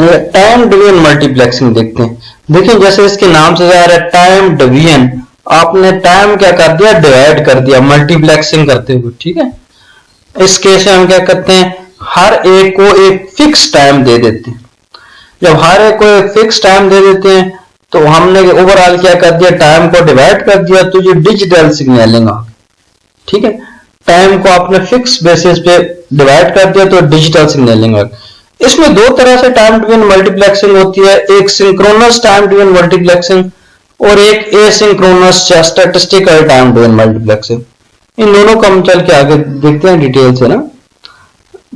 चलिए time division multiplexing देखते हैं। देखिए जैसे इसके नाम से जा रहा है टाइम डिवीजन, आपने टाइम क्या कर दिया, डिवाइड कर दिया मल्टीप्लेक्सिंग करते हुए। ठीक है, इस केस में हम क्या करते हैं, हर एक को एक फिक्स टाइम दे देते हैं। जब हर एक को एक फिक्स टाइम दे देते हैं तो हमने ओवरऑल क्या कर दिया, टाइम को डिवाइड कर दिया, तो ये डिजिटल सिग्नलिंग आ गई। ठीक है, टाइम को आपने फिक्स बेसिस पे डिवाइड कर दिया तो डिजिटल सिग्नलिंग आ गई। इसमें दो तरह से टाइम डिवीजन मल्टीप्लेक्सिंग होती है, एक सिंक्रोनस टाइम डिवीजन मल्टीप्लेक्सिंग और एक एसिंक्रोनस या स्टैटिस्टिकल टाइम डिवीजन मल्टीप्लेक्सिंग। इन दोनों को हम चल के आगे देखते हैं डिटेल से ना।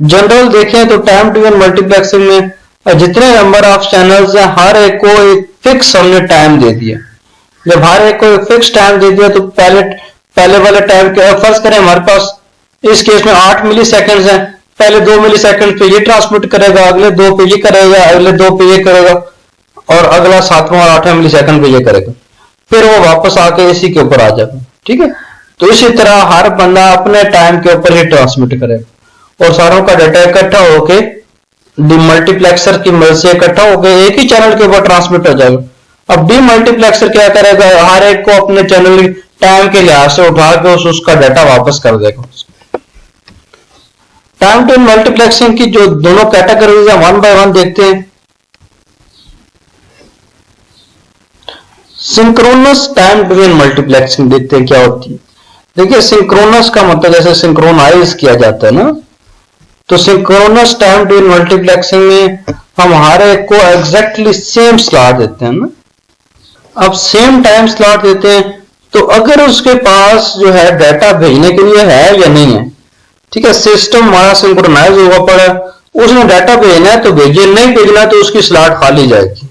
जनरल देखें तो टाइम डिवीजन मल्टीप्लेक्सिंग में जितने नंबर ऑफ चैनल्स हैं हर एक को एक फिक्स हमने टाइम दे दिया। जब हर एक को एक फिक्स टाइम दे दिया तो पहले वाले टाइम के फर्ज करें हमारे पास इस केस में 8 मिली सेकेंड है, पहले 2 मिली सेकेंड पे ये ट्रांसमिट करेगा, अगले 2 पे ये करेगा, अगले 2 पे ये करेगा और अगला 7वां और 8वां मिली सेकेंड पे ये करेगा, फिर वो वापस आके इसी के ऊपर आ जाएगा। ठीक है, तो इसी तरह हर बंदा अपने टाइम के ऊपर ही ट्रांसमिट करेगा और सारों का डाटा इकट्ठा होके डीमल्टीप्लेक्सर की मदद से इकट्ठा होकर एक ही चैनल के ऊपर ट्रांसमिट हो जाएगा। अब डीमल्टीप्लेक्सर क्या करेगा, हर एक को अपने चैनल टाइम के लिहाज से उठा के उसका डाटा वापस कर देगा। टाइम टू मल्टीप्लेक्सिंग की जो दोनों कैटेगरीज है वन बाय वन देखते हैं। सिंक्रोनस टाइम डिवीजन मल्टीप्लेक्सिंग देखते हैं क्या होती है। देखिए सिंक्रोनस का मतलब जैसे सिंक्रोनाइज किया जाता है ना, तो सिंक्रोनस टाइम डिवीजन मल्टीप्लेक्सिंग में हम हर एक को एग्जैक्टली सेम स्लॉट देते हैं ना। अब सेम टाइम स्लॉट देते हैं तो अगर उसके पास जो है डाटा भेजने के लिए है या नहीं है, ठीक है, सिस्टम हमारा सिंक्रोनाइज हुआ पड़ा, उसने डाटा भेजना है तो भेजिए, नहीं भेजना तो उसकी स्लॉट खाली जाएगी।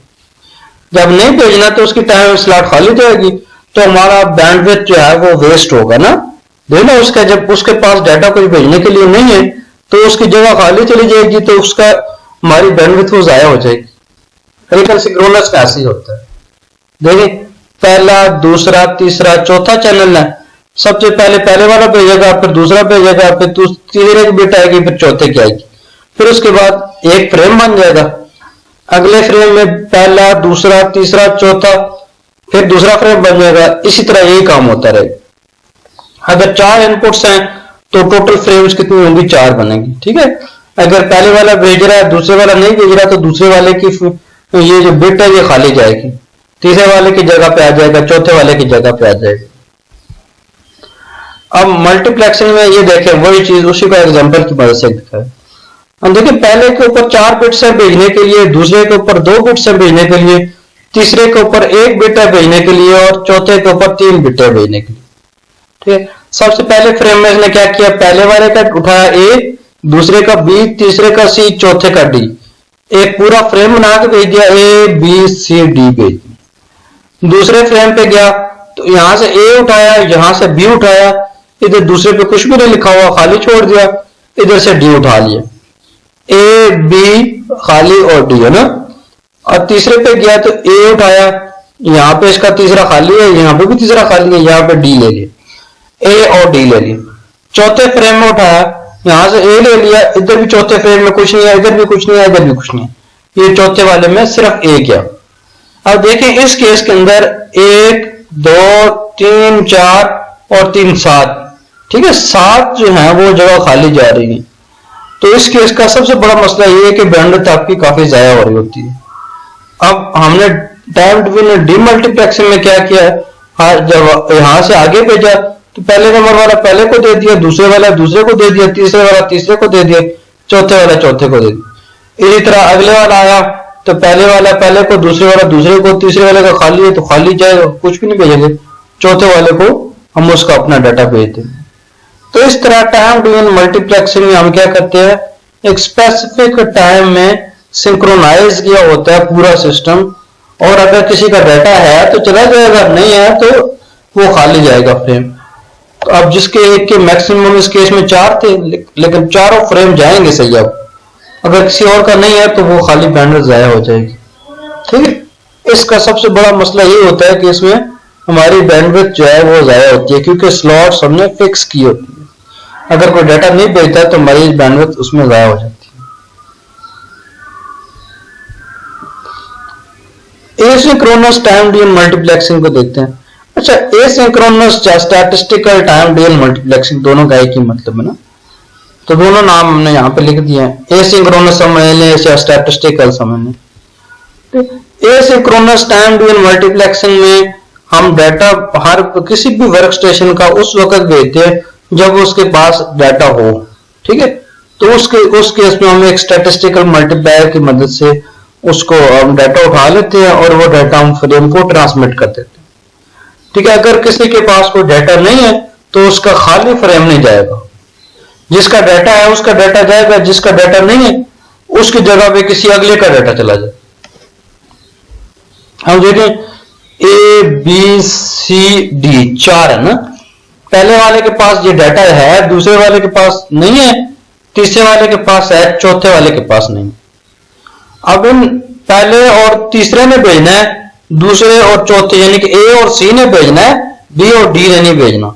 जब नहीं भेजना तो उसकी टाइम स्लॉट खाली जाएगी तो हमारा बैंडविड्थ जो है वो वेस्ट होगा ना। देखना उसका जब उसके पास डाटा कुछ भेजने के लिए नहीं है तो उसकी जगह खाली चली जाएगी, तो उसका हमारी बैंडविड्थ वो जाया हो जाएगी। लेकिन सिंक्रोनस का ऐसे ही होता है। देखिए पहला दूसरा तीसरा चौथा चैनल है, सबसे पहले वाला भेजेगा, फिर दूसरा भेजेगा, फिर तीसरे की बिट आएगी, फिर चौथे की आएगी, फिर उसके बाद एक फ्रेम बन जाएगा। अगले फ्रेम में पहला दूसरा तीसरा चौथा, फिर दूसरा फ्रेम बन जाएगा। इसी तरह यही काम होता रहेगा। अगर 4 इनपुट्स हैं तो टोटल फ्रेम्स कितनी होंगी, 4 बनेंगी। ठीक है, अगर पहले वाला भेज रहा है दूसरे वाला नहीं भेज रहा तो दूसरे वाले की ये जो बिट है ये खाली जाएगी, तीसरे वाले की जगह पे आ जाएगा, चौथे वाले की जगह पे आ जाएगा। अब मल्टीप्लेक्सिंग में ये देखें वही चीज उसी का एग्जांपल की मदद से दिखाए। हम देखिए पहले के ऊपर 4 बिट्स है भेजने के लिए, दूसरे के ऊपर 2 बिट्स है भेजने के लिए, तीसरे के ऊपर 1 बिट है भेजने के लिए और चौथे के ऊपर 3 बिट है भेजने के लिए। ठीक है, सबसे पहले फ्रेम में इसने क्या किया, पहले वाले का उठाया ए, दूसरे का बी, तीसरे का सी, चौथे का डी, एक पूरा फ्रेम बना के भेज दिया, ए बी सी डी भेज दिया। दूसरे फ्रेम पे गया तो यहां से ए उठाया, यहां से बी उठाया, इधर दूसरे पे कुछ भी नहीं लिखा हुआ खाली छोड़ दिया, इधर से डी उठा लिया, ए बी खाली और डी है ना। और तीसरे पे गया तो ए उठाया, यहां पे इसका तीसरा खाली है, यहां पे भी तीसरा खाली है, यहां पे डी ले लिया, ए और डी ले लिया। चौथे फ्रेम में उठाया, यहां से ए ले लिया, इधर भी चौथे फ्रेम में कुछ नहीं है, इधर भी कुछ नहीं है, इधर भी कुछ नहीं है, ये चौथे वाले में सिर्फ ए गया। अब देखें इस केस के अंदर 1 2 3 4 और 3 7, ठीक है, 7 जो है वो जगह खाली जा रही है। तो इस केस का सबसे बड़ा मसला ये है कि बैंडविड्थ आपकी काफी ज्यादा हो रही होती है। अब हमने टाइम डिवीजन डीमल्टीप्लेक्सिंग में क्या किया है, जब यहां से आगे भेजा तो पहले नंबर वाला पहले को दे दिया, दूसरे वाला दूसरे को दे दिया, तीसरे वाला तीसरे को दे दिया, चौथे वाला चौथे को दे दिया। इसी तरह अगले वाला आया तो पहले वाला पहले को, दूसरे वाला दूसरे को, तीसरे वाले का खाली है तो खाली जाएगा, कुछ भी नहीं भेजेंगे, चौथे वाले को हम उसका अपना डाटा भेज देंगे। तो इस तरह टाइम डिवीजन मल्टीप्लेक्सिंग में हम क्या करते हैं, एक स्पेसिफिक टाइम में सिंक्रोनाइज किया होता है पूरा सिस्टम, और अगर किसी का डाटा है तो चला जाएगा, नहीं है तो वो खाली जाएगा फ्रेम। तो अब जिसके एक के मैक्सिमम इस केस में 4 थे, लेकिन चारों फ्रेम जाएंगे सही। अब अगर किसी और का नहीं है तो वो खाली बैंडविड्थ जाया हो जाएगी। ठीक है, इसका सबसे बड़ा मसला ये होता है कि इसमें हमारी बैंडविड्थ जो है वो जाया होती है, क्योंकि स्लॉट्स हमने फिक्स की होती है। अगर कोई डाटा नहीं भेजता तो हमारी बैंडविड्थ उसमें जाया हो जाती है। एसिंक्रोनस टाइम डिवीजन मल्टीप्लेक्सिंग को देखते हैं। अच्छा, asynchronous statistical time division multiplexing दोनों का एक ही मतलब है ना, तो दोनों नाम हमने यहाँ पे लिख दिए हैं। एसिंक्रोनस समझ लें या स्टैटिस्टिकल समझ लें। एसिंक्रोनस टाइम डिवीजन मल्टीप्लेक्सिंग में हम डाटा हर किसी भी वर्क स्टेशन का उस वक्त भेजते हैं जब उसके पास डाटा हो, ठीक है। तो उस केस में हम एक स्टैटिस्टिकल मल्टीप्लायर की मदद से उसको हम डाटा उठा लेते हैं और वो डाटा हम फ्रेम को ट्रांसमिट कर देते हैं, ठीक है। अगर किसी के पास कोई डाटा नहीं है तो उसका खाली फ्रेम नहीं जाएगा, जिसका डाटा है उसका डाटा जाएगा, जिसका डाटा नहीं है उसकी जगह पे किसी अगले का डाटा चला जाए। हम देखें ए बी सी डी 4 है ना, पहले वाले के पास ये डाटा है, दूसरे वाले के पास नहीं है, तीसरे वाले के पास है, चौथे वाले के पास नहीं। अब इन पहले और तीसरे ने भेजना है, दूसरे और चौथे यानी कि ए और सी ने भेजना है, बी और डी ने नहीं भेजना।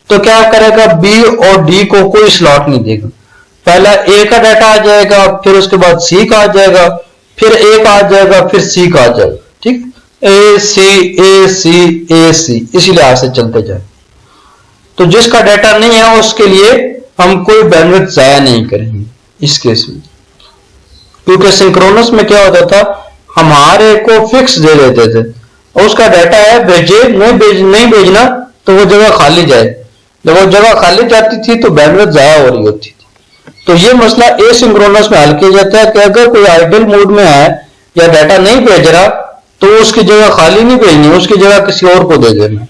तो क्या करेगा, बी और डी को कोई स्लॉट नहीं देगा। पहला ए का डाटा आ जाएगा, फिर उसके बाद सी का आ जाएगा, फिर ए का आ जाएगा, फिर सी का आ जाएगा, ठीक। ए सी ए सी ए सी इसी लिहाज से चलते जाए। तो जिसका डाटा नहीं है उसके लिए हम कोई बैंडविड्थ जाया नहीं करेंगे इस केस में, क्योंकि सिंक्रोनस में क्या होता था, हमारे को फिक्स दे देते थे और उसका डाटा है भेजे नहीं भेजना तो वो जगह खाली जाए। जब वो जगह खाली जाती थी तो बैंडविड्थ जाया हो रही होती थी। तो ये मसला एसिंक्रोनस में हल किया जाता है कि अगर कोई आइडल मोड में है या डाटा नहीं भेज रहा तो उसकी जगह खाली नहीं भेजनी, उसकी जगह किसी और को दे देना।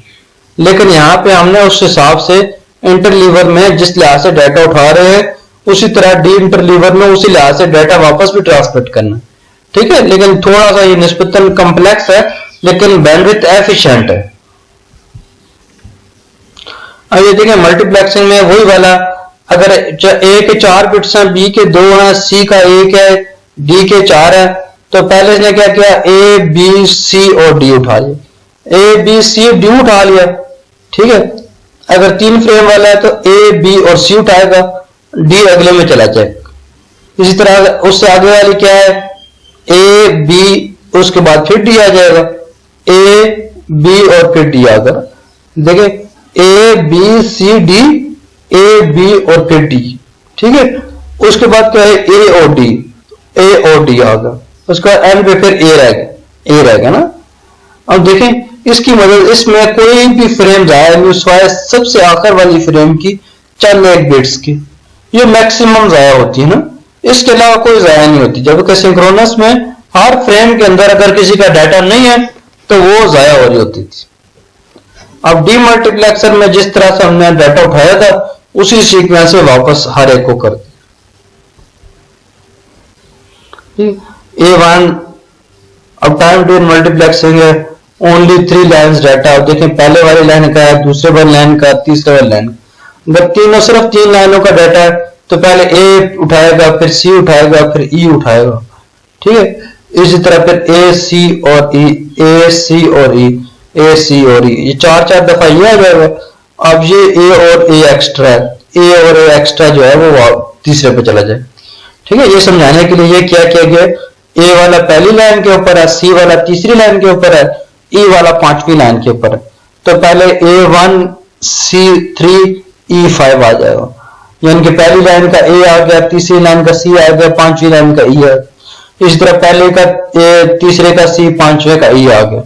लेकिन यहाँ पे हमने उस हिसाब से इंटरलीवर में जिस लिहाज से डाटा उठा रहे हैं उसी तरह डी इंटरलीवर में उसी लिहाज से डाटा वापस भी ट्रांसमिट करना, ठीक है। लेकिन थोड़ा सा ये निस्बतन कॉम्प्लेक्स है लेकिन बैंडविड्थ एफिशिएंट है। अब ये देखें मल्टीप्लेक्सिंग में वही वाला, अगर ए के 4 बिट्स हैं, बी के 2 हैं, सी का 1 है, डी के 4 है, तो पहले इसने क्या किया, ए बी सी और डी उठा लिया, ए बी सी डी उठा लिया, ठीक है। अगर 3 फ्रेम वाला है तो ए बी और सी उठाएगा, डी अगले में चला जाएगा। इसी तरह उससे आगे वाली क्या है, ए बी उसके बाद फिर डी आ जाएगा, ए बी और फिर डी आएगा। देखिए A B C D, A B और फिर डी, ठीक है। उसके बाद क्या है, ए और डी, ए और डी आ गया, उसका एंड पे फिर ए रहेगा ना। अब देखें इसकी मदद, इसमें कोई भी फ्रेम जाया नहीं, सिवाय सबसे आखिर वाली फ्रेम की चंद 1 बिट्स की, ये मैक्सिमम जाया होती है ना, इसके अलावा कोई जाया नहीं होती। जबकि सिंक्रोनस में हर फ्रेम के अंदर अगर किसी का डाटा नहीं है तो वो जाया हो रही होती थी। अब डीमल्टीप्लेक्सर में जिस तरह से हमने डाटा उठाया था उसी सीक्वेंस से वापस हर एक को कर दिया। A1 अब टाइम डिवीजन मल्टीप्लेक्सिंग है, ओनली 3 लाइन्स डाटा। अब देखें पहले वाली लाइन का है, दूसरे वाली लाइन का, तीसरे वाली लाइन का। अगर तीनों सिर्फ 3 लाइनों का डाटा है तो पहले ए उठाएगा, फिर सी उठाएगा, फिर ई उठाएगा, ठीक है। इसी तरह फिर ए सी और ई, ए सी और ई, ए सी और ई, ये 4 दफा ये आ जाएगा। अब ये ए और ए एक्स्ट्रा है, ए और ए एक्स्ट्रा जो है वो तीसरे पे चला जाए, ठीक है। ये समझाने के लिए ये क्या किया गया, ए वाला पहली लाइन के ऊपर है, सी वाला तीसरी लाइन के ऊपर है, ई वाला 5वीं लाइन के ऊपर है। तो पहले A1 C3 E5 आ जाएगा, यानी कि पहली लाइन का ए आ गया, तीसरी लाइन का सी आ गया, 5वीं लाइन का ई है। इस तरह पहले का ए, तीसरे का सी, 5वें का ई आ गया,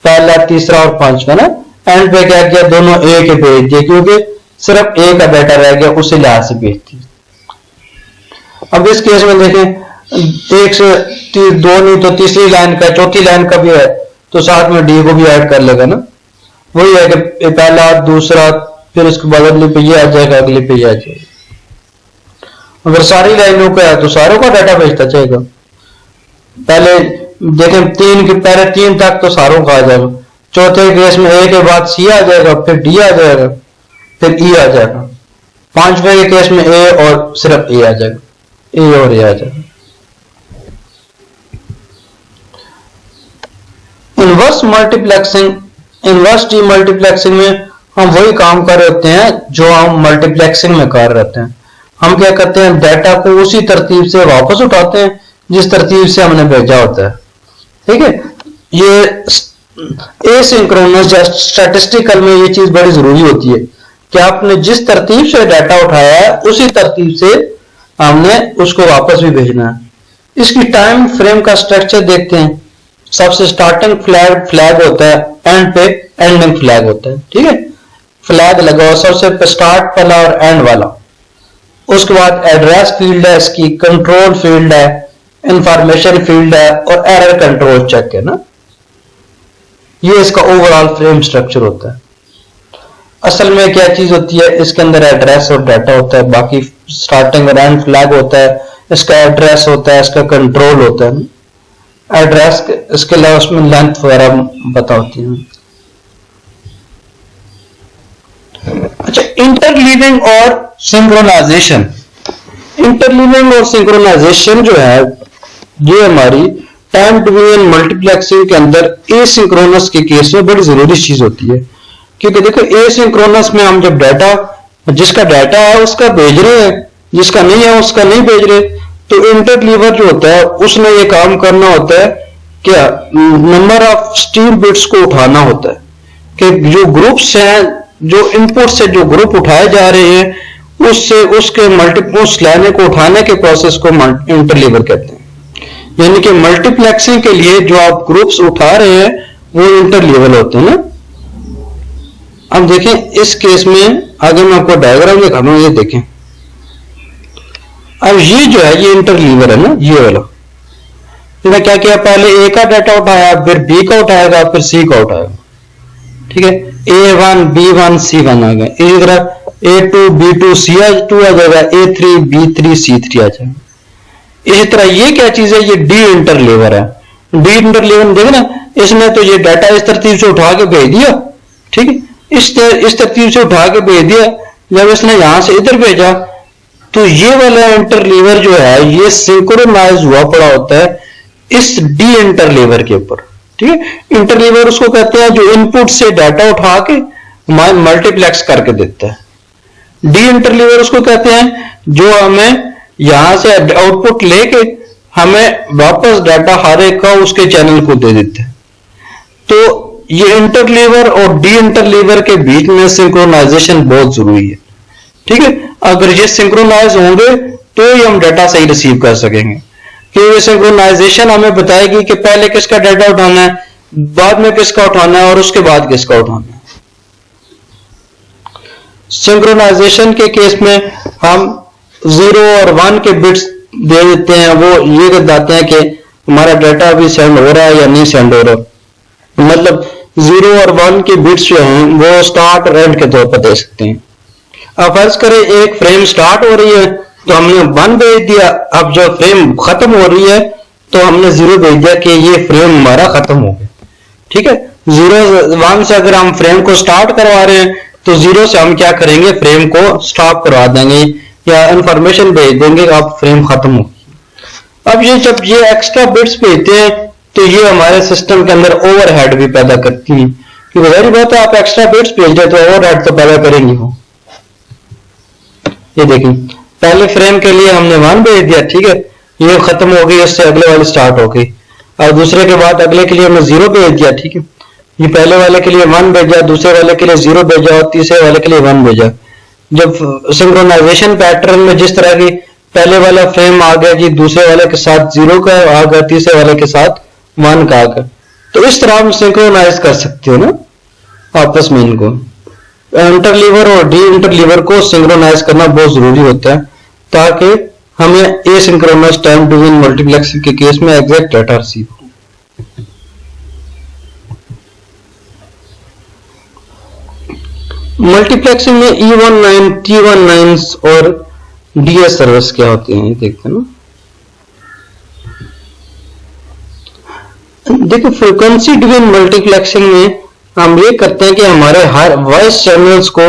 पहला, तीसरा और 5वां ना। एंड पे क्या किया, दोनों ए के भेज दिए क्योंकि सिर्फ ए का डाटा रह गया, उसी लिहाज से भेज दिए। अब इस केस में देखें 1 से 2 नहीं तो तीसरी लाइन का, चौथी लाइन का भी है तो साथ में डी को भी ऐड कर लेगा ना। वही है कि पहला, दूसरा, फिर उसके बाद अगले पे ये आ जाएगा, अगले पे ये आ जाएगा। अगर सारी लाइनों का है तो सारों का डाटा भेजता जाएगा। पहले देखें 3 के पहले 3 तक तो सारों का आ जाएगा, चौथे केस में ए के बाद सी आ जाएगा, फिर डी आ जाएगा, फिर ई आ जाएगा। 5वें के केस में ए और सिर्फ ए आ जाएगा, ए और ए आ जाएगा। इनवर्स मल्टीप्लेक्सिंग, इनवर्स डीमल्टीप्लेक्सिंग में हम वही काम कर रहे होते हैं जो हम मल्टीप्लेक्सिंग में कर रहे होते हैं। हम क्या करते हैं, डाटा को उसी तरतीब से वापस उठाते हैं जिस तरतीब से हमने भेजा होता है, ठीक है। ये एसिंक्रोनस या स्टैटिस्टिकल में ये चीज बड़ी जरूरी होती है कि आपने जिस तरतीब से डाटा उठाया है उसी तरतीब से हमने उसको वापस भी भेजना है। इसकी टाइम फ्रेम का स्ट्रक्चर देखते हैं। सबसे स्टार्टिंग फ्लैग होता है, एंड पे एंडिंग फ्लैग होता है। ठीक है, फ्लैग लगाओ सबसे स्टार्ट वाला और एंड वाला। उसके बाद एड्रेस फील्ड है, इसकी कंट्रोल फील्ड है, इंफॉर्मेशन फील्ड है और एरर कंट्रोल चेक है ना। ये इसका ओवरऑल फ्रेम स्ट्रक्चर होता है। असल में क्या चीज होती है, इसके अंदर एड्रेस और डाटा होता है, बाकी स्टार्टिंग और एंड फ्लैग होता है, इसका एड्रेस होता है, इसका कंट्रोल होता है। एड्रेस इसके अलावा उसमें लेंथ वगैरह पता होती है। अच्छा, इंटरलीविंग और सिंक्रोनाइजेशन। इंटरलीविंग और सिंक्रोनाइजेशन जो है ये हमारी टाइम डिवीजन मल्टीप्लेक्सिंग के अंदर एसिंक्रोनस के केस में बड़ी जरूरी चीज होती है। क्योंकि देखो एसिंक्रोनस में हम जब डाटा, जिसका डाटा है उसका भेज रहे हैं, जिसका नहीं है उसका नहीं भेज रहे, तो इंटरलीवर जो होता है उसने ये काम करना होता है क्या, नंबर ऑफ स्ट्रीम बिट्स को उठाना होता है कि जो ग्रुप्स हैं, जो इनपुट से जो ग्रुप उठाए जा रहे हैं उससे उसके मल्टीपल्स लेने को उठाने के प्रोसेस को इंटरलीवर कहते हैं। यानी कि मल्टीप्लेक्सिंग के लिए जो आप ग्रुप्स उठा रहे हैं वो इंटरलीवर होते हैं ना। अब देखें इस केस में आगे मैं आपको डायग्राम दिखाऊंगा, ये देखें। अब ये जो है ये इंटरलीवर है ना, ये वाला। इसने क्या किया, पहले ए का डाटा उठाया, फिर बी का उठाएगा, फिर सी का उठाएगा। ठीक है, A1 B1 C1 आ गया। इसी तरह A2 B2 C2 आ जाएगा, A3 B3 C3 आ जाएगा। इसी तरह ये क्या चीज है, ये डी इंटरलीवर है। डी इंटरलीवर देखे ना, इसने तो ये डाटा इस तरतीब से उठा के भेज दिया। ठीक है, इस तरतीब से उठा के भेज दिया। जब इसने यहां से इधर भेजा तो ये वाला इंटरलीवर जो है ये सिंक्रोनाइज हुआ पड़ा होता है इस डी इंटरलीवर के ऊपर। ठीक है, इंटरलीवर उसको कहते हैं जो इनपुट से डाटा उठा के मल्टीप्लेक्स करके देता है। डी इंटरलीवर उसको कहते हैं जो हमें यहां से आउटपुट लेके हमें वापस डाटा हर एक का उसके चैनल को दे देते हैं। तो ये इंटरलीवर और डी इंटरलीवर के बीच में सिंक्रोनाइजेशन बहुत जरूरी है। ठीक है, अगर ये सिंक्रोनाइज होंगे तो ही हम डाटा सही रिसीव कर सकेंगे। क्योंकि सिंक्रोनाइजेशन हमें बताएगी कि पहले किसका डाटा उठाना है, बाद में किसका उठाना है और उसके बाद किसका उठाना है। सिंक्रोनाइजेशन के केस में हम 0 और 1 के बिट्स दे देते हैं। वो ये बताते हैं कि हमारा डाटा अभी सेंड हो रहा है या नहीं सेंड हो रहा। मतलब 0 और 1 के बिट्स जो हैं वो स्टार्ट और एंड के तौर पर दे सकते हैं। अब फर्ज करें एक फ्रेम स्टार्ट हो रही है तो हमने 1 भेज दिया। अब जब फ्रेम खत्म हो रही है तो हमने 0 भेज दिया कि ये फ्रेम हमारा खत्म हो गया। ठीक है, 1 से अगर हम फ्रेम को स्टार्ट करवा रहे हैं तो 0 से हम क्या करेंगे, फ्रेम को स्टॉप करवा देंगे या इंफॉर्मेशन भेज देंगे कि आप फ्रेम खत्म हो। अब ये जब ये एक्स्ट्रा बिट्स भेजते हैं तो ये हमारे सिस्टम के अंदर ओवरहेड भी पैदा करती है। क्योंकि वही बात है, आप एक्स्ट्रा बिट्स भेज रहे तो ओवरहेड तो पैदा करेंगे वो। ये देखिए, पहले फ्रेम के लिए हमने 1 भेज दिया। ठीक है, ये खत्म हो गई, इससे अगले वाली स्टार्ट हो गई। और दूसरे के बाद अगले के लिए हमने 0 भेज दिया। ठीक है, ये पहले वाले के लिए 1 भेजा, दूसरे वाले के लिए 0 भेजा और तीसरे वाले के लिए 1 भेजा। जब सिंक्रोनाइजेशन पैटर्न में जिस तरह की पहले वाला फ्रेम आ गया जी, दूसरे वाले के साथ 0 का आ गया, तीसरे वाले के साथ 1 का आ गया, तो इस तरह हम सिंक्रोनाइज कर सकते हो ना आपस में इनको। इंटरलीवर और डी इंटरलीवर को सिंक्रोनाइज करना बहुत जरूरी होता है ताकि हमें एसिंक्रोनस टाइम डिवीजन मल्टीप्लेक्सिंग के केस में एग्जैक्ट डाटा रिसीव हो। मल्टीप्लेक्सिंग में E19, T19 और DS सर्विस क्या होते हैं देखते हैं ना। देखो, फ्रीक्वेंसी डिवीजन मल्टीप्लेक्सिंग में हम ये करते हैं कि हमारे हर वॉइस चैनल्स को,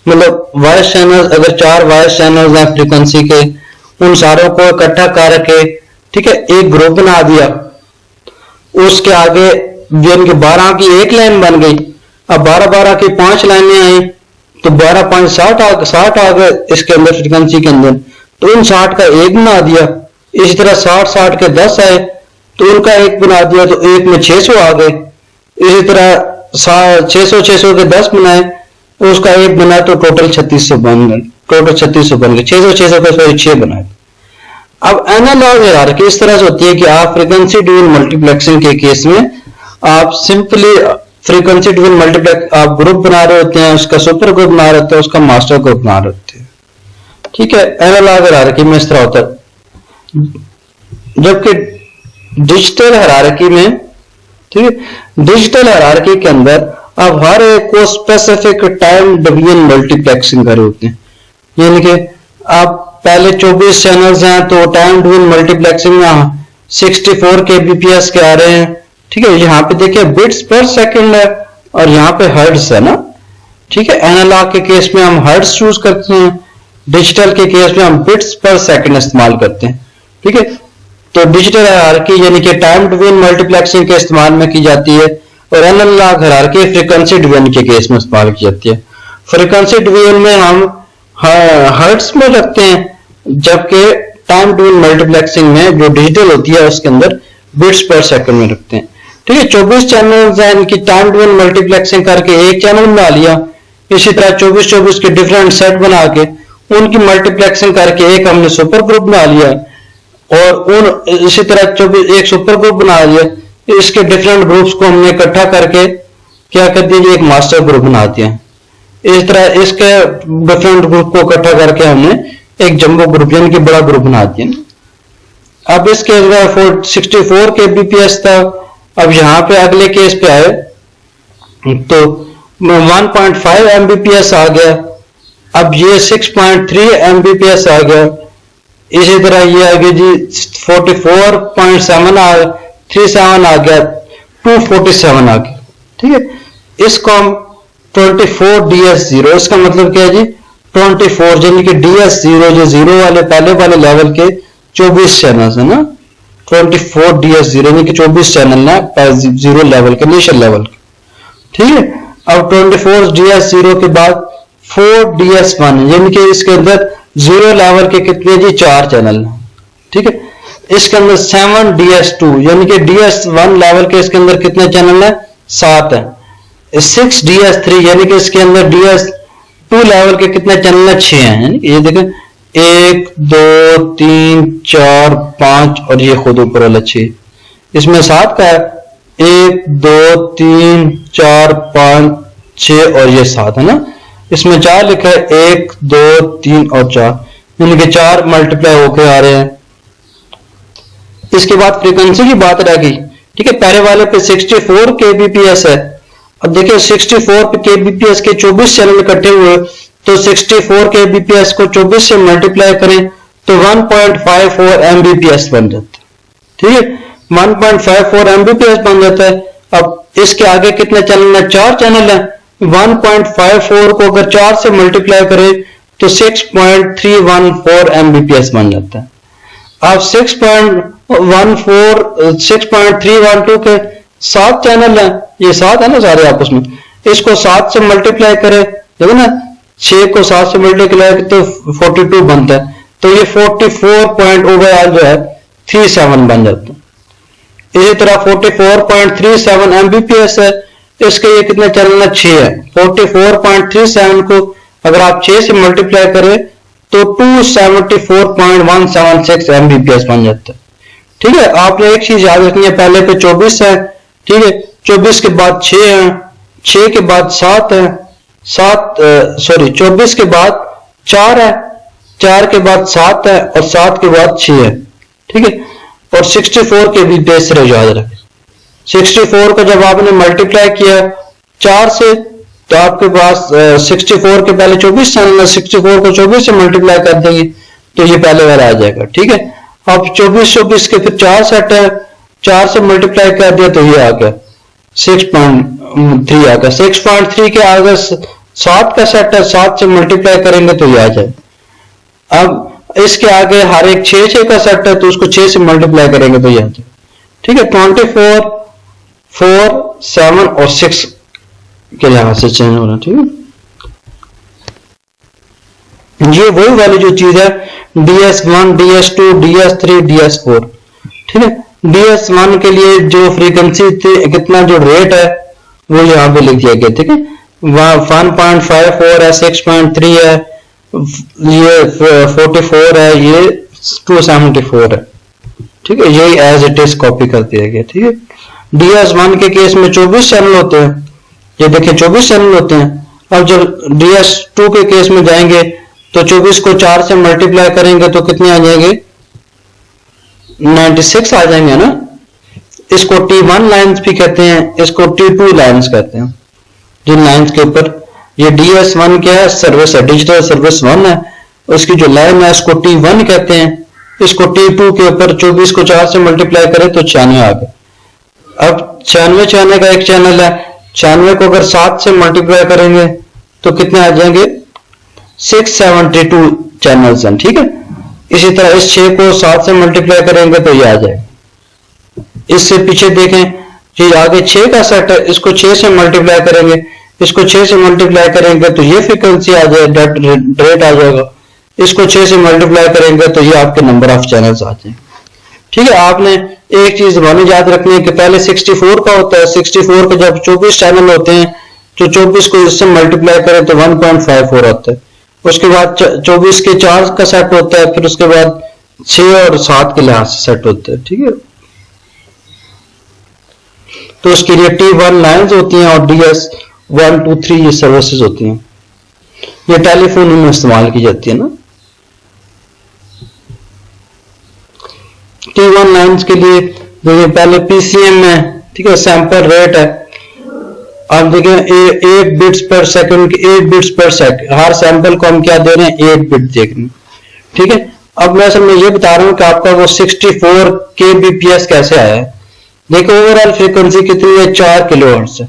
मतलब वॉइस चैनल्स अगर 4 वॉइस चैनल्स हैं फ्रीक्वेंसी के, उन सारों को इकट्ठा करके ठीक है एक ग्रुप बना दिया। उसके आगे यानी कि 12 की एक लाइन बन गई। अब 12 की 5 लाइनें आई तो 12 5 60 आ गए इसके अंदर फ्रीक्वेंसी के अंदर, तो उन 60 का एक बना दिया। इसी तरह 60 के 10 आए तो उनका एक बना दिया तो एक में 600 आ गए। इसी तरह 600 के 10 बनाए तो उसका एक बना तो टोटल 3600 बन गए, टोटल 3600 बन गए। 600 का सॉरी 6 बनाए। अब एनालॉग हायरार्की इस तरह से होती है कि आप फ्रीक्वेंसी ड्यूअल मल्टीप्लेक्सिंग के केस में आप सिंपली फ्रीक्वेंसी ड्यूअल मल्टीप्लेक्स आप ग्रुप बना रहे होते हैं, उसका सुपर ग्रुप बना रहे होते हैं, उसका मास्टर ग्रुप बना रहे होते हैं। ठीक है, एनालॉग हायरार्की में इस तरह होता है। जबकि डिजिटल हायरार्की में, ठीक है, डिजिटल हायरार्की के अंदर आप हर एक को स्पेसिफिक टाइम डिवीजन मल्टीप्लेक्सिंग कर रहे होते हैं। यानी कि आप पहले 24 चैनल्स हैं तो टाइम डिवीजन मल्टीप्लेक्सिंग में 64 kbps के आ रहे हैं। ठीक है, यहाँ पे देखिए बिट्स पर सेकंड है और यहाँ पे हर्ट्ज है ना। ठीक है, एनालॉग के केस में हम हर्ट्ज चूज करते हैं, डिजिटल के केस में हम बिट्स पर सेकंड इस्तेमाल करते हैं। ठीक है, तो डिजिटल हायरार्की यानी कि टाइम डिवीजन मल्टीप्लेक्सिंग के इस्तेमाल में की जाती है और एनालॉग हायरार्की फ्रीक्वेंसी डिवीजन के केस में इस्तेमाल की जाती है। फ्रीक्वेंसी डिवीजन में हम हर्ट्ज में रखते हैं, जबकि टाइम डिवीजन मल्टीप्लेक्सिंग में जो डिजिटल होती है उसके अंदर बिट्स पर सेकंड में रखते हैं। ठीक है, 24 चैनल है इनकी टाइम डिवीजन मल्टीप्लेक्सिंग करके एक चैनल बना लिया। इसी तरह 24 के डिफरेंट सेट बना के उनकी मल्टीप्लेक्सिंग करके एक हमने सुपर ग्रुप बना लिया और उन इसी तरह 24 एक सुपर ग्रुप बना लिया। इसके डिफरेंट ग्रुप्स को हमने इकट्ठा करके क्या कर दिया, एक मास्टर ग्रुप बना दिया। इस तरह इसके डिफरेंट ग्रुप को इकट्ठा करके हमने एक जंबो ग्रुप यानी कि बड़ा ग्रुप बना दिया। अब इसके अंदर 64 kbps था। अब यहाँ पे अगले केस पे आए तो 1.5 mbps आ गया। अब ये 6.3 mbps आ गया। इसी तरह ये आ गया जी 44.37 आ गया, 247 आ गया। ठीक है, इसको हम 24ds0, इसका मतलब क्या है जी 24 यानी कि ds0 जो जीरो वाले पहले वाले लेवल के 24 चैनल है ना, 24ds0 यानी कि 24 चैनल है जीरो लेवल के, इनिशियल लेवल के। ठीक है, अब 24ds0 के बाद 4ds1 यानी कि इसके अंदर जीरो लेवल के कितने जी 4 चैनल हैं। ठीक है, इसके अंदर 7ds2 यानी कि ds1 लेवल के इसके अंदर कितने चैनल हैं, 7 हैं। 6ds3 यानी कि इसके अंदर ds2 लेवल के कितने चैनल हैं, 6 हैं। यानी ये देखें 1 2 3 4 5 और ये खुद ऊपर वाला 6, इसमें 7 का है, 1 2 3 4 5 6 और ये 7 है ना। इसमें 4 लिखा है, 1 2 3 और 4 यानी कि 4 मल्टीप्लाई होके आ रहे हैं। इसके बाद फ्रीक्वेंसी की बात रह गई। ठीक है, पहले वाले पे 64 kbps है। अब देखिए 64 kbps के 24 चैनल इकट्ठे हुए तो 64 kbps को 24 से मल्टीप्लाई करें तो 1.54 mbps बन जाता है। ठीक है, 1.54 mbps बन जाता है। अब इसके आगे कितने चैनल है, 4 चैनल है। 1.54 को अगर 4 से मल्टीप्लाई करें तो 6.314 mbps बन जाता है। अब 6.312 के 7 चैनल है, ये 7 है ना सारे आपस में, इसको 7 से मल्टीप्लाई करें, देखो ना 6 को 7 से मल्टीप्लाई तो 42 बनता है, तो ये 44 ओवरऑल जो है 37 बन जाता है। इसी तरह 44.37 mbps है, इसके ये कितने चैनल है, 6 है। 44.37 को अगर आप 6 से मल्टीप्लाई करें तो 274.176 mbps बन जाता है। ठीक है, आपने एक चीज याद रखनी है, पहले पे 24 है। ठीक है, 24 के बाद 6 है, 6 के बाद 7 है, 24 के बाद 4 है, 4 के बाद 7 है और 7 के बाद 6 है। ठीक है, और 64 के भी बेस रहे याद रखें। 64 को जब आपने मल्टीप्लाई किया 4 से तो आपके पास 64 के पहले 24 चैनल है, 64 को 24 से मल्टीप्लाई कर देंगे तो ये पहले वाला आ जाएगा। ठीक है, अब 24 के फिर 4 सेट है, 4 से मल्टीप्लाई कर दिया तो ये आ गया 6.3 आ गया। 6.3 के आगे 7 का सेट है, 7 से मल्टीप्लाई करेंगे तो ये आ जाए। अब इसके आगे हर एक 6 का सेट है तो उसको 6 से मल्टीप्लाई करेंगे तो ये आ जाए। ठीक है, 24 4 7 और 6 के लिहाज से चेंज होना। ठीक है, ये वही वाली जो चीज है ds1 ds2 ds3 ds4। ठीक है, DS1 के लिए जो फ्रीक्वेंसी थी, कितना जो रेट है वो यहाँ पे लिख दिया गया, ठीक है। वहाँ 1.54 है, 6.3 है, ये 44 है, ये 274 है, ठीक है। यही एज इट इज कॉपी कर दिया गया, ठीक है। DS1 के केस में 24 चैनल होते हैं, ये देखिए 24 चैनल होते हैं। अब जब DS2 के केस में जाएंगे तो 24 को 4 से मल्टीप्लाई करेंगे तो कितने आ जाएंगे, 96 आ जाएंगे ना। इसको T1 लाइन्स भी कहते हैं, इसको T2 लाइन्स कहते हैं, जिन लाइन्स के ऊपर ये DS1 क्या है, सर्विस है, डिजिटल सर्विस 1 है, उसकी जो लाइन है इसको T1 कहते हैं। इसको T2 के ऊपर 24 को 4 से मल्टीप्लाई करें तो 96 आ गए। अब 96 का एक चैनल है, 96 को अगर 7 से मल्टीप्लाई करेंगे तो कितने आ जाएंगे, 672 चैनल्स हैं, ठीक है। इसी तरह इस 6 को 7 से मल्टीप्लाई करेंगे तो ये आ जाएगा। इससे पीछे देखें, ये आगे 6 का सेट है, इसको 6 से मल्टीप्लाई करेंगे, इसको 6 से मल्टीप्लाई करेंगे तो ये फ्रीक्वेंसी आ जाएगा, रेट आ जाएगा। इसको 6 से मल्टीप्लाई करेंगे तो ये आपके नंबर ऑफ चैनल्स आ जाएंगे, ठीक है। आपने एक चीज हमें याद रखनी है कि पहले 64 का होता है, 64 के जब 24 चैनल होते हैं तो 24 को इससे मल्टीप्लाई करें तो 1.54 होता है। उसके बाद 24 के 4 का सेट होता है, फिर उसके बाद 6 और 7 के लिहाज से सेट होता है, ठीक है। तो उसके लिए T1 लाइन्स होती हैं और DS1 2 3 ये सर्विसेज होती हैं, ये टेलीफोन में इस्तेमाल की जाती है ना। T1 लाइन्स के लिए देखिए पहले PCM है, ठीक है, सैंपल रेट है। आप देखें 8 बिट्स पर सेकंड, 8 बिट्स पर सेकंड, हर सैंपल को हम क्या दे रहे हैं, 8 बिट देख रहे हैं, ठीक है। अब मैं असल में ये बता रहा हूं कि आपका वो 64 kbps कैसे आया है। देखो ओवरऑल फ्रीक्वेंसी कितनी है, 4 किलोहर्ट्ज है,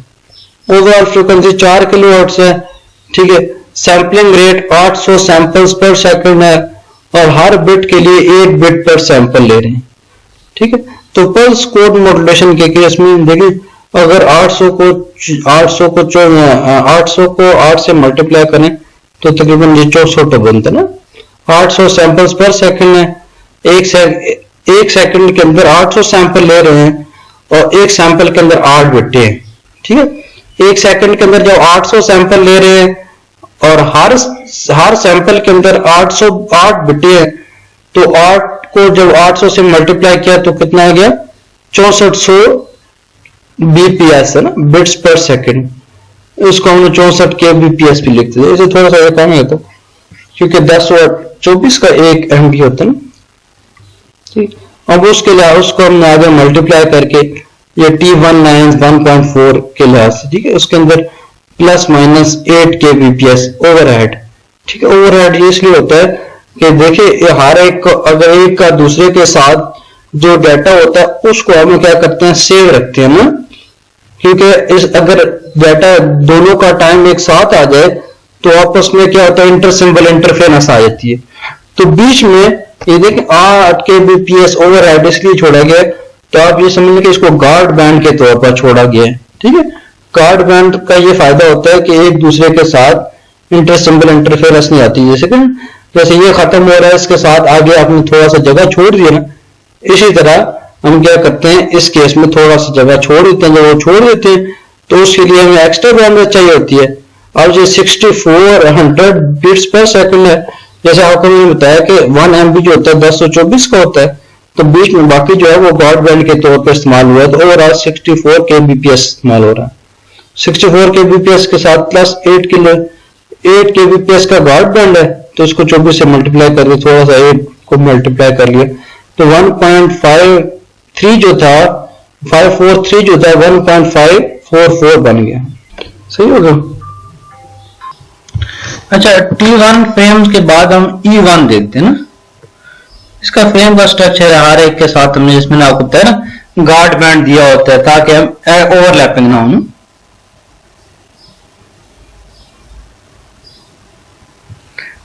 ओवरऑल फ्रीक्वेंसी 4 किलोहर्ट्ज है, ठीक है। सैंपलिंग रेट 800 सैंपल्स पर सेकंड है और हर बिट के लिए 1 बिट पर सैंपल ले रहे हैं, ठीक है। तो पल्स कोड मॉड्यूलेशन के केस में देखिए अगर 800 को 8 से मल्टीप्लाई करें तो तकरीबन ये 64 बनता है ना। 800 सैंपल्स पर सेकंड है, एक सेकंड के अंदर 800 सैंपल ले रहे हैं और एक सैंपल के अंदर 8 बिट्टे हैं, ठीक है। एक सेकंड के अंदर जब 800 सैंपल ले रहे हैं और हर सैंपल के अंदर 808 बिट्टे हैं तो 8 को जब 800 से मल्टीप्लाई किया तो कितना आ गया, 6400 BPS है ना, बिट्स पर सेकंड। इसको हमने 64 kbps भी लिखते थे, इसे थोड़ा सा कम होता क्योंकि 10 और 24 का 1 MB होता है ना, ठीक। अब उसके लिए उसको हमने आगे मल्टीप्लाई करके ये T1 लाइन्स 1.4 के लिहाज से, ठीक है, उसके अंदर प्लस माइनस 8 kbps ओवरहेड, ठीक है। ओवरहेड ये इसलिए होता है कि देखिए हर एक को अगर एक का दूसरे के साथ जो डाटा होता है उसको हम क्या करते हैं, सेव रखते हैं ना, क्योंकि इस अगर डाटा दोनों का टाइम एक साथ आ जाए तो आपस में क्या होता है, इंटर सिंबल इंटरफेरेंस आ जाती है। तो बीच में ये देखिए 8 kbps ओवरहेड इसलिए छोड़ा गया, तो आप ये समझ लें कि इसको गार्ड बैंड के तौर पर छोड़ा गया है, ठीक है। गार्ड बैंड का ये फायदा होता है कि एक दूसरे के साथ इंटर सिंबल इंटरफेरेंस नहीं आती। जैसे ये खत्म हो रहा है, इसके साथ आगे आपने थोड़ा सा जगह छोड़ दिया ना, इसी तरह हम क्या करते हैं, इस केस में थोड़ा सा जगह छोड़ देते हैं। जब वो छोड़ देते हैं तो उसके लिए हमें एक्स्ट्रा बैंडविड्थ चाहिए होती है। अब ये 6400 बिट्स पर सेकंड है, जैसे आपको मैंने बताया कि 1 MB जो होता है 1024 का होता है, तो बीच में बाकी जो है वो गार्ड बैंड के तौर पर इस्तेमाल हुआ है, तो ओवरऑल 64 kbps इस्तेमाल हो रहा है। 64 kbps के साथ प्लस 8 kbps का गार्ड बैंड है, तो इसको 24 से मल्टीप्लाई करके थोड़ा सा 8 को मल्टीप्लाई कर लिया तो 1.53 जो था 543 जो था 1.544 बन गया, सही होगा। अच्छा T1 फ्रेम के बाद हम E1 देखते हैं ना। इसका फ्रेम का स्ट्रक्चर है हर एक के साथ हमने इसमें आपको बताया ना गार्ड बैंड दिया होता है ताकि हम ओवरलैपिंग ना हो।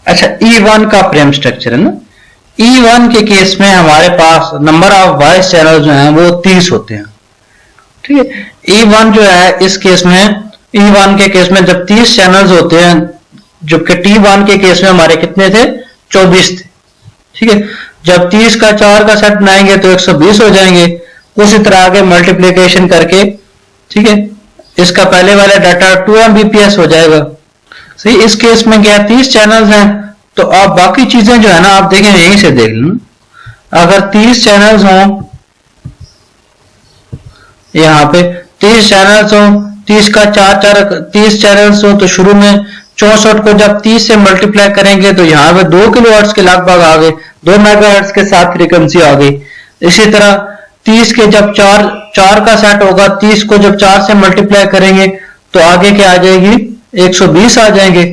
अच्छा E1 का फ्रेम स्ट्रक्चर है ना। E1 के केस में हमारे पास नंबर ऑफ वॉइस चैनल जो हैं वो 30 होते हैं, ठीक है। E1 जो है इस केस में E1 के केस में जब 30 चैनल्स होते हैं, जबकि T1 के केस में हमारे कितने थे, 24 थे, ठीक है। जब 30 का 4 का सेट बनाएंगे तो 120 हो जाएंगे उसी तरह आगे मल्टीप्लीकेशन करके, ठीक है, इसका पहले वाला डाटा 2 Mbps हो जाएगा। सही, इस केस में क्या 30 चैनल्स हैं, तो आप बाकी चीजें जो है ना आप देखें, यहीं से देख लें, अगर 30 चैनल्स हों, यहाँ पे 30 चैनल्स हो, 30 का 30 चैनल्स हो, तो शुरू में 64 को जब 30 से मल्टीप्लाई करेंगे तो यहाँ पे 2 किलोहर्ट्ज के लगभग आ गए, 2 मेगाहर्ट्ज के साथ फ्रीक्वेंसी आ गई। इसी तरह 30 के जब 4 का सेट होगा, 30 को जब 4 से मल्टीप्लाई करेंगे तो आगे क्या आ जाएगी, 120 आ जाएंगे।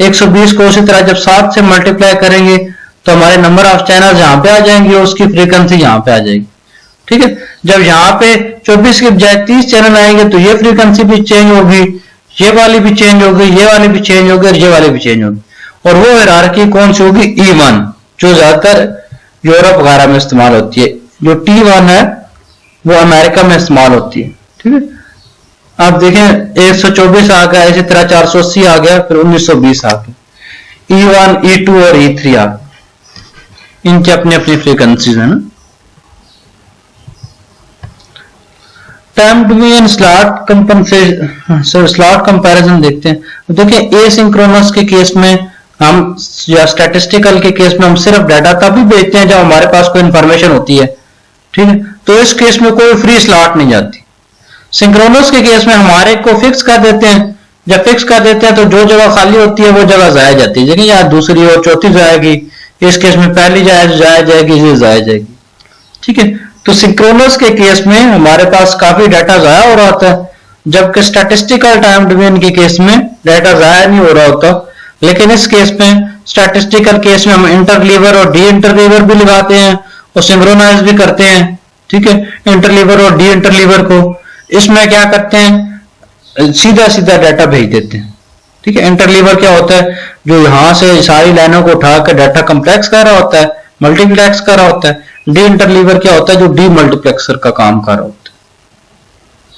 120 को उसी तरह जब 7 से मल्टीप्लाई करेंगे तो हमारे नंबर ऑफ चैनल यहाँ पे आ जाएंगे, उसकी फ्रीक्वेंसी यहाँ पे आ जाएगी। ठीक है, जब यहाँ पे 24 के बजाय 30 चैनल आएंगे तो ये फ्रीक्वेंसी भी चेंज होगी, ये वाली भी चेंज होगी, ये वाली भी चेंज होगी और ये वाली भी चेंज होगी। और वो हायरार्की कौन सी होगी, E1, जो ज्यादातर यूरोप वगैरह में इस्तेमाल होती है। जो T1 है वो अमेरिका में इस्तेमाल होती है। ठीक है, आप देखें 124 आ गया, इसी तरह 480 आ गया, फिर 1920 आ गया। E1, E2 और E3 आ गया, इनकी अपनी अपनी फ्रीक्वेंसीज है ना। टाइम डिवीजन स्लॉट कंपैरिजन देखते हैं। देखिए एसिंक्रोनस के केस में हम, या स्टैटिस्टिकल के केस में हम सिर्फ डाटा तभी भेजते हैं जब हमारे पास कोई इंफॉर्मेशन होती है। ठीक है, तो इस केस में कोई फ्री स्लॉट नहीं जाती। सिंक्रोनस के केस में हमारे को फिक्स कर देते हैं, जब फिक्स कर देते हैं तो जो जगह खाली होती है वो जगह जाया जाती है। देखिए यहाँ दूसरी और चौथी जाएगी, इस केस में पहली जाया जाएगी, ये जाया जाएगी। ठीक है, तो सिंक्रोनस के केस में हमारे पास काफी डाटा जाया हो रहा होता है, जबकि स्टैटिस्टिकल टाइम डिवीजन के केस में डाटा जाया नहीं हो रहा होता। लेकिन इस केस में, स्टैटिस्टिकल केस में हम इंटरलीवर और डी इंटरलीवर भी लगाते हैं और सिंक्रोनाइज भी करते हैं। ठीक है, इंटरलीवर और डी इंटरलीवर को, इसमें क्या करते हैं, सीधा सीधा डाटा भेज देते हैं। ठीक है, इंटरलीवर क्या होता है, जो यहां से सारी लाइनों को उठा कर डाटा कम्प्लेक्स कर रहा होता है, मल्टीप्लेक्स कर रहा होता है। डी इंटरलीवर क्या होता है, जो डी मल्टीप्लेक्सर का काम कर रहा होता है।